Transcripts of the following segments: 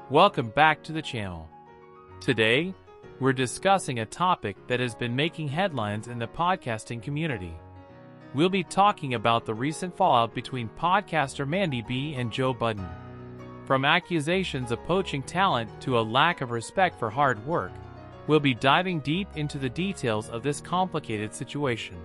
Welcome back to the channel. Today, we're discussing a topic that has been making headlines in the podcasting community. We'll be talking about the recent fallout between podcaster Mandii and Joe Budden. From accusations of poaching talent to a lack of respect for hard work, we'll be diving deep into the details of this complicated situation.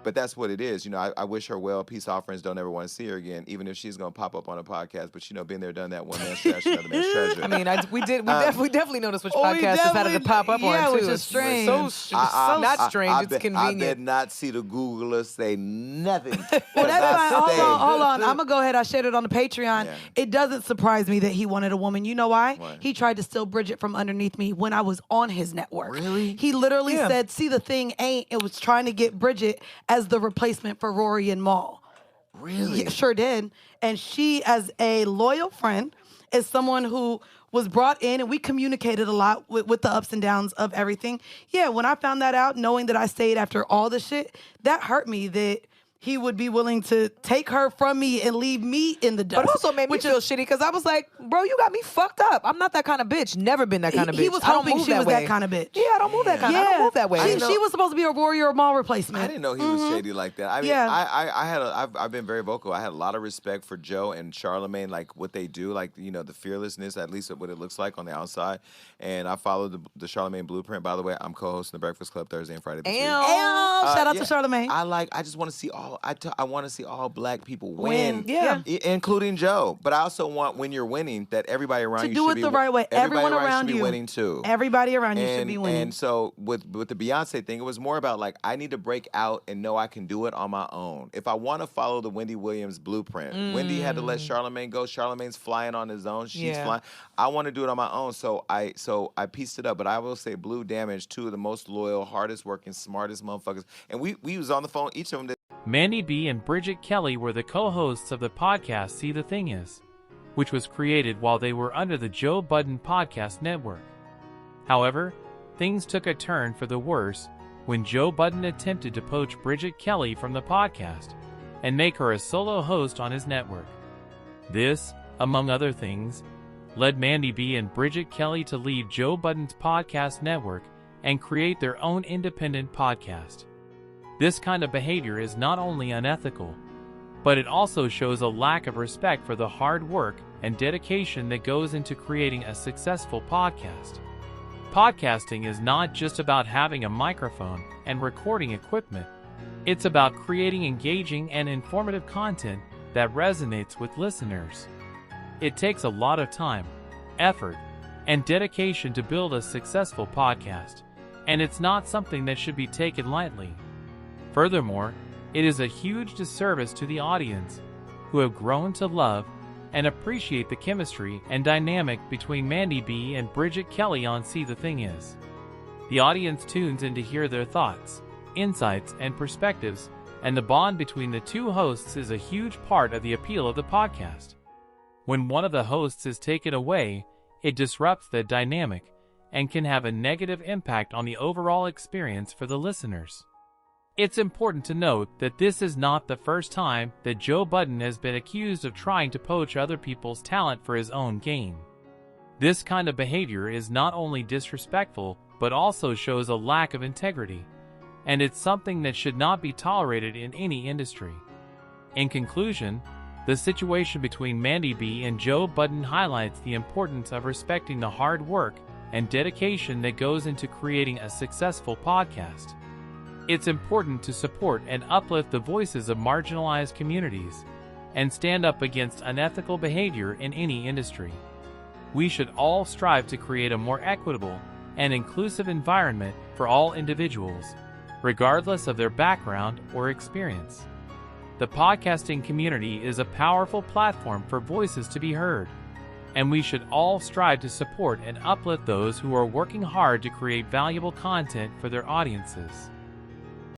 But that's what it is. I wish her well. Peace offerings, don't ever want to see her again, even if she's going to pop up on a podcast. But, been there, done that. One man's trash, another man's treasure. I mean, we definitely noticed which podcast decided to pop up on, too. Which is strange. Not strange, it's convenient. I did not see the Googler say nothing. Well, that's fine. Hold on. I'm going to go ahead. I shared it on the Patreon. Yeah. It doesn't surprise me that he wanted a woman. You know why? What? He tried to steal Bridget from underneath me when I was on his network. Really? He literally said, see, the thing ain't. It was trying to get Bridget as the replacement for Rory and Maul. Really? Yeah, sure did. And she, as a loyal friend, is someone who was brought in, and we communicated a lot with the ups and downs of everything. Yeah, when I found that out, knowing that I stayed after all the shit, that hurt me that he would be willing to take her from me and leave me in the dust. But also made me feel shitty because I was like, bro, you got me fucked up. I'm not that kind of bitch. Never been that kind of bitch. He was hoping she was that kind of bitch. Yeah, I don't move that kind. I don't move that way. She was supposed to be a Rory or Maul replacement. I didn't know he was shady like that. I mean, I've been very vocal. I had a lot of respect for Joe and Charlamagne, like what they do, like the fearlessness, at least what it looks like on the outside. And I followed the Charlamagne blueprint. By the way, I'm co-hosting the Breakfast Club Thursday and Friday this week. Shout out to Charlamagne. I just want to see all. I want to see all black people win. Yeah. Including Joe. But I also want, when you're winning, that everybody around you do should it the right way. Everyone around should you be winning too. Everybody around you should be winning. And so with the Beyonce thing, it was more about like, I need to break out and know I can do it on my own. If I want to follow the Wendy Williams blueprint, Wendy had to let Charlamagne go. Charlamagne's flying on his own. She's flying. I want to do it on my own. So I pieced it up. But I will say Blue Damage, two of the most loyal, hardest working, smartest motherfuckers. And we was on the phone, each of them. Mandii and Bridget Kelly were the co-hosts of the podcast See the Thing Is, which was created while they were under the Joe Budden Podcast Network. However, things took a turn for the worse when Joe Budden attempted to poach Bridget Kelly from the podcast and make her a solo host on his network. This, among other things, led Mandii and Bridget Kelly to leave Joe Budden's podcast network and create their own independent podcast. This kind of behavior is not only unethical, but it also shows a lack of respect for the hard work and dedication that goes into creating a successful podcast. Podcasting is not just about having a microphone and recording equipment. It's about creating engaging and informative content that resonates with listeners. It takes a lot of time, effort, and dedication to build a successful podcast, and it's not something that should be taken lightly. Furthermore, it is a huge disservice to the audience, who have grown to love and appreciate the chemistry and dynamic between Mandii and Bridget Kelly on See the Thing Is. The audience tunes in to hear their thoughts, insights, and perspectives, and the bond between the two hosts is a huge part of the appeal of the podcast. When one of the hosts is taken away, it disrupts the dynamic and can have a negative impact on the overall experience for the listeners. It's important to note that this is not the first time that Joe Budden has been accused of trying to poach other people's talent for his own gain. This kind of behavior is not only disrespectful, but also shows a lack of integrity, and it's something that should not be tolerated in any industry. In conclusion, the situation between Mandii and Joe Budden highlights the importance of respecting the hard work and dedication that goes into creating a successful podcast. It's important to support and uplift the voices of marginalized communities and stand up against unethical behavior in any industry. We should all strive to create a more equitable and inclusive environment for all individuals, regardless of their background or experience. The podcasting community is a powerful platform for voices to be heard, and we should all strive to support and uplift those who are working hard to create valuable content for their audiences.